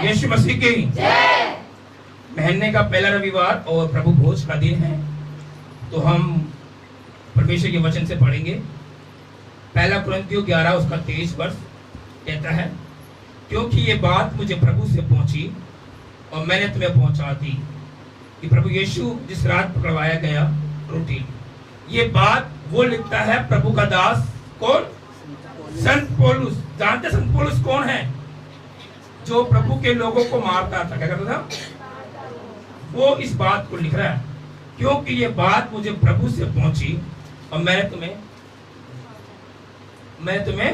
यीशु मसीह की जय। महीने का पहला रविवार और प्रभु भोज का दिन है, तो हम परमेश्वर के वचन से पढ़ेंगे। पहला कुरिन्थियों 11 उसका 23 वर्ष कहता है, क्योंकि ये बात मुझे प्रभु से पहुंची और मैंने तुम्हें पहुंचा दी कि प्रभु यीशु जिस रात पकड़वाया गया रोटी, ये बात वो लिखता है प्रभु का दास कौन? संत पौलुस। जानते संत पौलुस कौन है? जो प्रभु के लोगों को मारता था, क्या करता था? वो इस बात को लिख रहा है, क्योंकि ये बात मुझे प्रभु से पहुंची और मैंने तुम्हें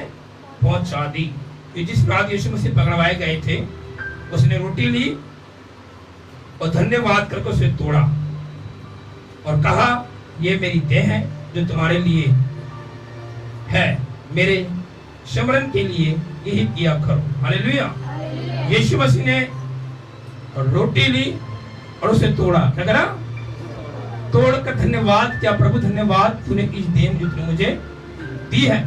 पहुंचा दी कि जिस रात यीशु मसीह पकड़वाए गए थे, उसने रोटी ली और धन्यवाद करके उसे तोड़ा और कहा, ये मेरी देह है जो तुम्हारे लिए है, मेरे स्मरण के लिए यही किया करो। हालेलुया। यीशु मसीह ने रोटी ली और उसे तोड़ा, क्या करा? तोड़कर धन्यवाद किया, प्रभु धन्यवाद तूने इस देह जो तूने मुझे दी है।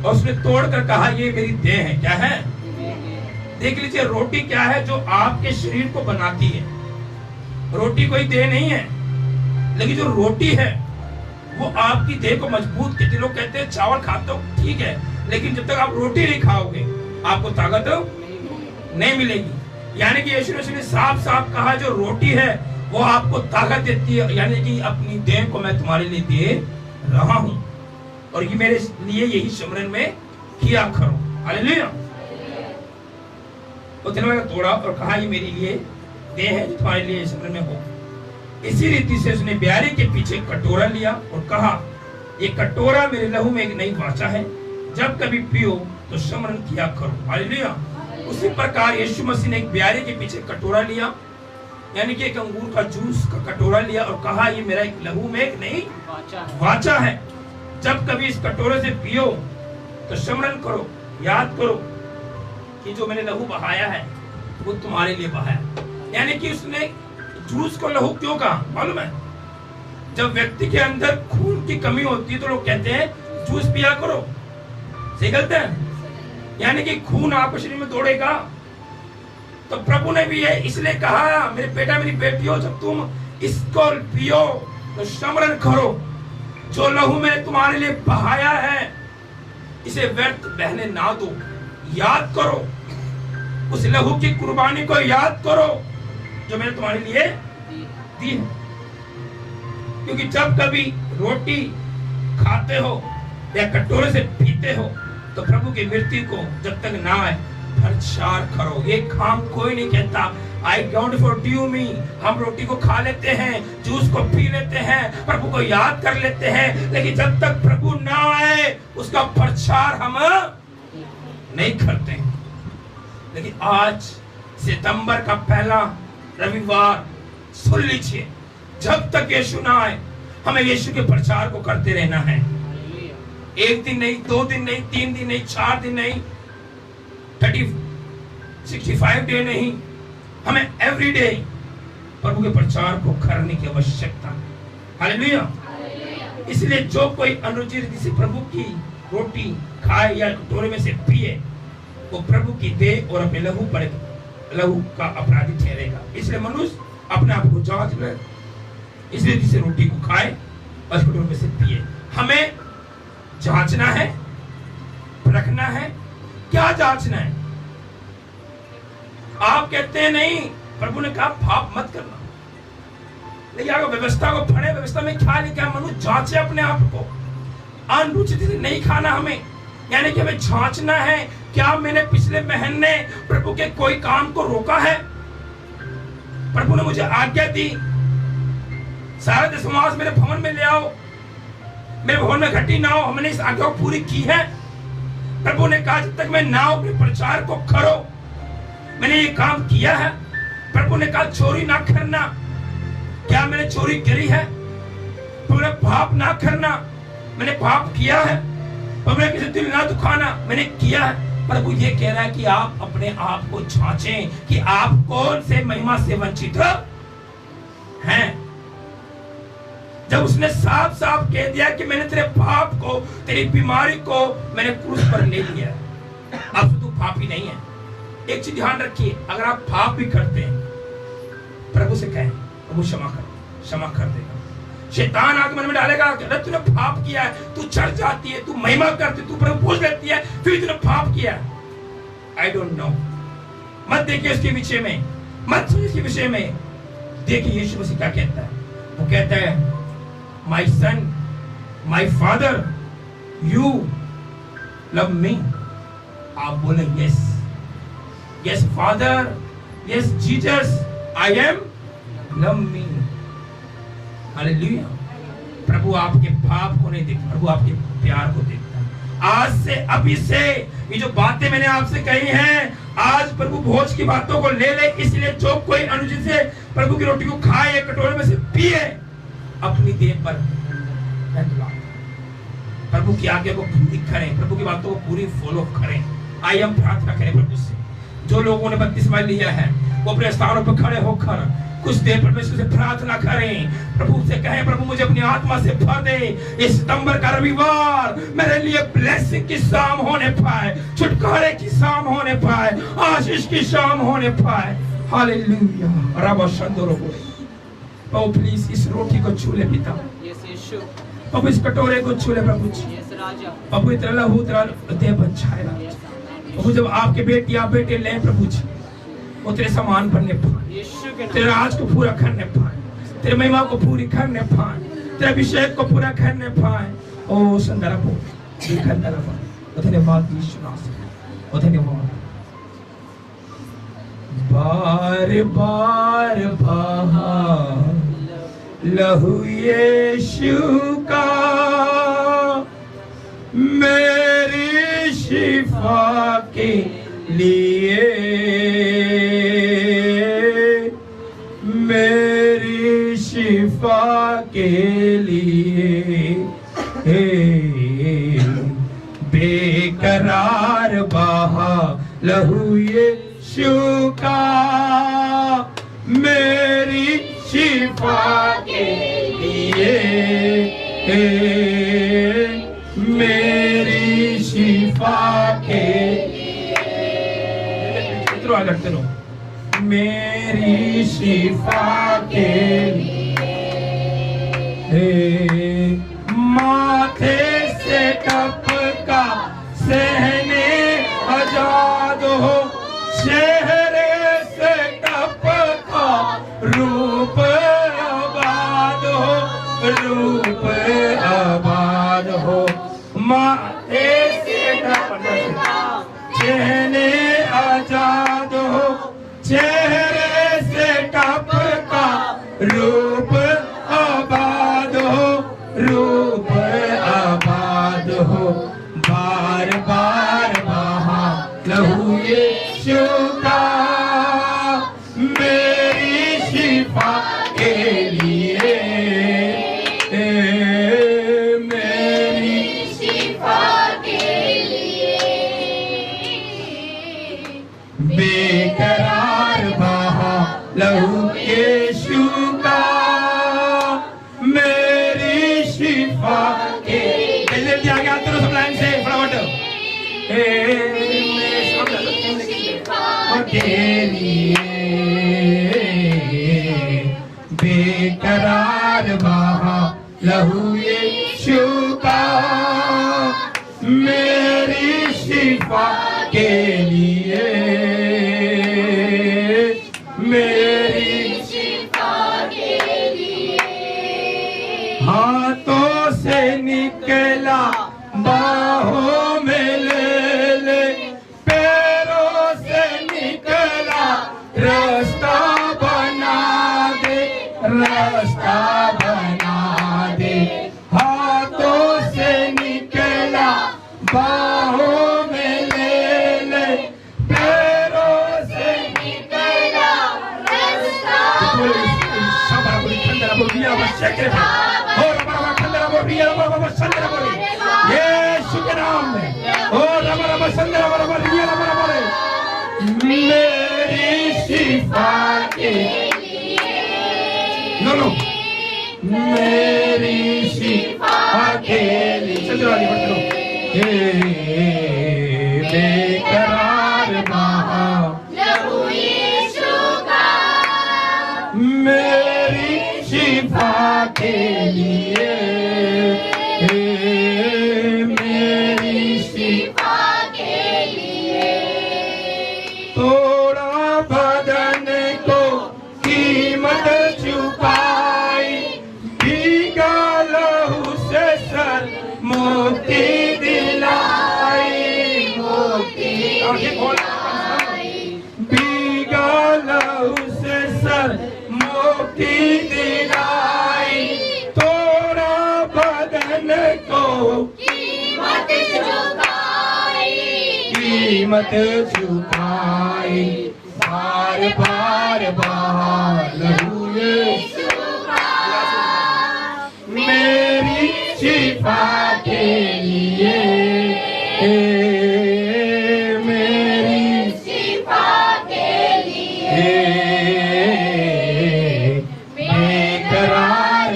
और उसने तोड़कर कहा, ये मेरी देह है। क्या है? देख लीजिए, रोटी क्या है? जो आपके शरीर को बनाती है। रोटी कोई देह नहीं है, लेकिन जो रोटी है वो आपकी देह को मजबूत करती है। लोग कहते हैं चावल खाते हो, ठीक है, लेकिन जब तक आप रोटी नहीं खाओगे आपको ताकत नहीं मिलेगी। यानी कि यीशु मसीह ने साफ साफ कहा, जो रोटी है वो आपको ताकत देती है, यानी कि अपनी देह को मैं तुम्हारे लिए दे रहा हूं और ये मेरे लिए यही स्मरण में किया करो। हालेलुया। तो धन्यवाद तोड़ा और कहा, ये मेरे लिए देह है जो तुम्हारे लिए स्मरण में हो। इसी रीति से उसने ब्यारी के पीछे कटोरा लिया और कहा, ये कटोरा मेरे लहू में एक नई वाचा है, जब कभी पियो तो स्मरण किया करो। हालेलुया। उसी प्रकार यीशु मसीह ने एक ब्यारी के पीछे कटोरा लिया, यानी कि एक अंगूर का जूस का कटोरा लिया और कहा, ये मेरा एक लहू में एक नई वाचा है, जब कभी इस कटोरे से पियो तो स्मरण करो, याद करो कि जो मैंने लहू बहाया है वो तुम्हारे लिए बहाया। यानी कि उसने जूस को लहू क्यों कहा मालूम है? जब व्यक्ति के अंदर खून की कमी होती है तो लोग कहते हैं जूस पिया करो। सही गलत है? यानी कि खून आपके शरीर में दौड़ेगा। तो प्रभु ने भी ये इसलिए कहा, मेरे बेटा मेरी बेटियों, जब तुम इसको पियो तो स्मरण करो, जो लहू मैंने तुम्हारे लिए बहाया है इसे व्यर्थ बहने ना दो। याद करो, उस लहू की कुर्बानी को याद करो जो मैंने तुम्हारे लिए दी है। क्योंकि जब कभी रोटी खाते हो या कटोरे से पीते हो तो प्रभु की मृत्यु को जब तक ना आए प्रचार करो। ये काम कोई नहीं कहता, आई डोंट फॉरगिव मी। हम रोटी को खा लेते हैं, जूस को पी लेते हैं, प्रभु को याद कर लेते हैं, लेकिन जब तक प्रभु ना आए उसका प्रचार हम नहीं करते हैं। लेकिन आज सितंबर का पहला रविवार सुन लीजिए, जब तक यीशु ना आए हमें यीशु के प्रचार को करते रहना है। एक दिन नहीं, 2 दिन नहीं, 3 दिन नहीं, 4 दिन नहीं, 65 डे नहीं, हमें एवरी डे प्रभु के प्रचार को करने की आवश्यकता। हालेलुया। इसलिए जो कोई अनुचित रीति से प्रभु की रोटी खाए या कटोरे में से पिए वो प्रभु की देह और अपने लहू का अपराधी ठहरेगा। इसलिए मनुष्य अपने आप को जांच ले, इस रीति से रोटी को खाए और कटोरे में से पिए। हमें जांचना है, रखना है। क्या जांचना है? आप कहते हैं नहीं, प्रभु ने कहा पाप मत करना, लेकिन अगर व्यवस्था को पढ़े, व्यवस्था में क्या लिखा है? मनुष्य जांचे अपने आप को। अनुचित से नहीं खाना हमें, यानी कि हमें जांचना है, क्या मैंने पिछले महीने प्रभु के कोई काम को रोका है? प्रभु ने मुझे आज्ञा दी, सारा दशमांश मेरे भवन में ले आओ, मेरे भवन में घटी ना हो। हमने इस आज्ञा को पूरी की है। प्रभु ने कहा जब तक मैं ना हो अपने प्रचार को करो, मैंने ये काम किया है। प्रभु ने कहा चोरी ना करना, क्या मैंने चोरी करी है? प्रभु ने पाप ना करना, मैंने पाप किया है। प्रभु ने किसी दिल ना दुखाना, मैंने किया है। प्रभु ये कह रहा है कि आप अपने आप को जांचें कि आप कौन से महिमा से वंचित हैं। जब उसने साफ साफ कह दिया कि मैंने तेरे पाप को, तेरी बीमारी को मैंने क्रूस पर ले लिया, अब तू पापी नहीं है। एक चीज ध्यान रखिए, अगर आप पाप भी करते हैं, प्रभु से कहें, प्रभु क्षमा कर, क्षमा कर देगा। शैतान आके मन में डालेगा, अरे तूने पाप किया है, तू चढ़ जाती है, तू महिमा करती, तू प्रभु पूछ लेती है, फिर तूने पाप किया। आई डोंट नो, मत देखिए उसके विषय में, मत सुनिए इसके विषय में। देखिए यीशु मसीह क्या कहता है, वो कहता है, my son, my father, you love me. आप बोले yes, yes father, yes Jesus, I am love me. Hallelujah. प्रभु आपके पाप को नहीं देखता, प्रभु आपके प्यार को देखता है। आज से, अभी से, ये जो बातें मैंने आपसे कही हैं, आज प्रभु भोज की बातों को ले ले। इसलिए जो कोई अनुचित से प्रभु की रोटी को खाए, कटोरे में से पिए, अपनी देह पर प्रभु की आज्ञा को पूरी करें, प्रभु की बातों को पूरी फॉलो करें। आइए हम प्रार्थना करें प्रभु से। जो लोगों ने बपतिस्मा लिया है वो अपने स्थानों पर खड़े होकर कुछ देर परमेश्वर से प्रार्थना करें, प्रभु से कहें, प्रभु मुझे अपनी आत्मा से भर दे। इस सितंबर का रविवार मेरे लिए ब्लेसिंग की शाम होने पाए, छुटकारे की शाम होने पाए, आशीष की शाम होने पाए। हालेलुया। रब शंदरो बोले, प्रभु प्लीज इस रोटी को छू ले पिता, प्रभु इस कटोरे को छू ले प्रभु जी, प्रभु इतना लहू तेरा देह बचाएगा प्रभु। जब आपके बेटी आप बेटे लें प्रभु जी, वो तेरे समान बनने पाए, तेरे राज को पूरा करने पाए, तेरे महिमा को पूरी करने पाए, तेरे अभिषेक को पूरा करने पाए। ओ संदरा बोल, धन्यवाद यीशु नाम, धन्यवाद। बार बार बहा लहू यीशु का, मेरी शिफा के लिए, मेरी शिफा के लिए। बेकरार बहा लहू यीशु का, मेरी शिफा के लिए, मेरी शिफा के लिए, मेरी शिफा के लिए। माथे से टपका सहने आजाद हो, चेहरे से टपका रूप आबाद हो, रूप आबाद हो। माथे से टपका चेहरे आजाद हो, चेहरे से टपका रूप आबाद हो, रूप आबाद हो। बार बार बहा लहू यीशु का, मेरी शिफा के लिए, मेरी शिफा के लिए। बेकरार बहा लहू यीशु का, मेरी शिफा के लिए। दिया गया दोनों सब लाइन से फटाफट। के लिए बेकरार बहा लहू यीशु का, मेरी शिफा के लिए, मेरी शिफा के लिए। हाथों से निकला बाहों में ले ले, पैरों से निकला रास्ता बना दे, रास्ता बना दे। हाथों से निकला बाहों में ले ले, पैरों से निकला रास्ता यीशु के नाम में। मेरी शिफा के लिए, नो मेरी शिफा के लिए। बेकरार बहा के लिए, मेरी शिफा के लिए। तोड़ा बदन को कीमत चुकाई, भीगा लहू से सर मोती दिलाई, मोती दिलाई। भीगा लहू से सर मोती दिलाई, तोड़ा बदन को कीमत चुकाई, कीमत चुकाई। बार बार बार लहू यीशु का, मेरी शिफा के लिए, मेरी शिफा के लिए। बेकरार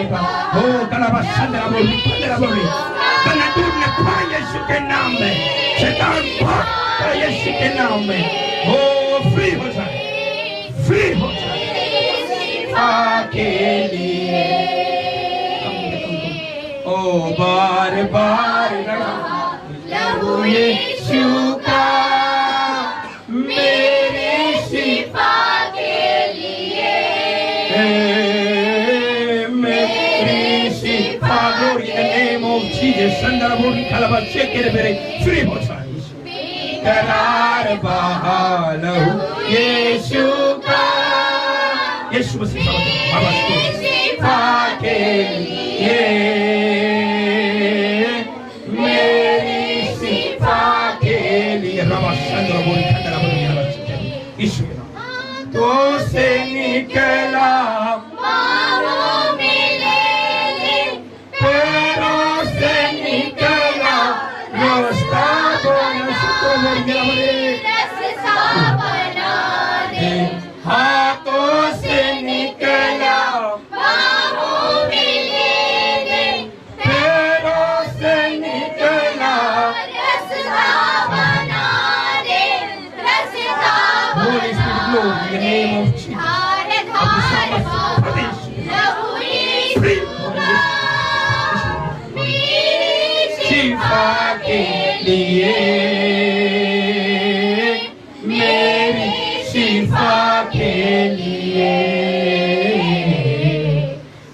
हो कलाबा संदरा बोली, पंदरा बोली, तना दूर ने खा यीशु के नाम में, शैतान भाग यीशु के नाम में। हो फ्री हो जाए, फ्री हो जाए शिफा के लिए। ओ बार बार लहू यीशु का, मेरी शिफा के लिए, मेरी शिफा। Glory in the name of Jesus. संदर बोली खलबा शेकेर बेरे फ्री हो जाए। करार बहा लहू यीशु का, यीशु मसीह बाबा शिफा के लिए, मेरी शिफा के लिए। रवा संदर बोली खलबा बोली यीशु के नाम। तो से निकला बाहों में ले ले, पैरों से निकला रास्ता बना दे, हाथों से निकला बाहों में ले ले, पैरों से निकला रास्ता बना दे, रास्ता Holy Spirit, Lord, in the name of Jesus. शिफा के लिए, मेरी शिफा के लिए।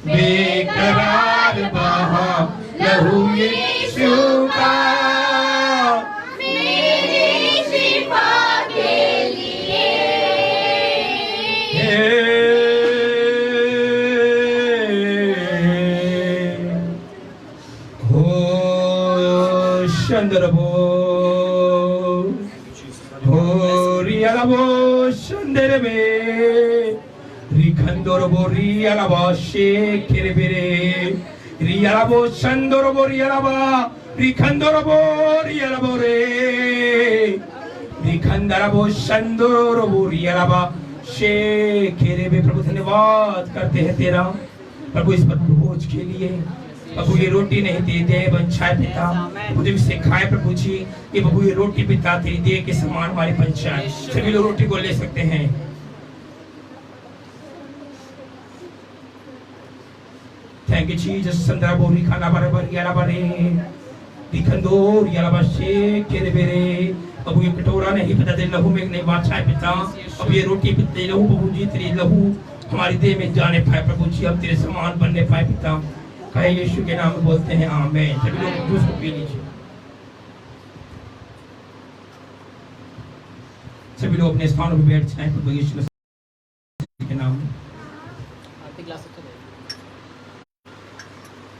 बेकरार बहा लहू यीशु का, मेरी शिफा के लिए। हो शंदरबो, हो रियालबो शंदरबे, रिखंदरबो रियालबा शेकेरबेरे, रियालबो शंदरबो रियालबा, रिखंदरबो रियालबो रे, रिखंदरबो शंदरबो रियालबा शेकेरबे। प्रभु धन्यवाद करते हैं तेरा प्रभु इस भोज के लिए। प्रभु ये रोटी नहीं दे दे बंचाए पिता, मुझे इसे खाए प्रभु जी। ये प्रभु ये रोटी पिता तेरी दे के समान हमारे पंचायत सभी लोग रोटी को ले सकते हैं। Thank you Jesus. संदरा बोरी खाना बराबर याला बरे दिखंदोर याला बशे केरे बेरे। प्रभु ये कटोरा नहीं पिता तेरे लहू में नहीं बाछाए पिता। अब ये रोटी पिता लहू प्रभु जी तेरी लहू हमारी देह में जाने पाए प्रभु जी, हम तेरे समान बनने पाए पिता। कहे यीशु के नाम में बोलते हैं आमीन। सभी लोग जूस को पी लीजिए। सभी लोग अपने स्थानों पर बैठ जाएं प्रभु यीशु के नाम में।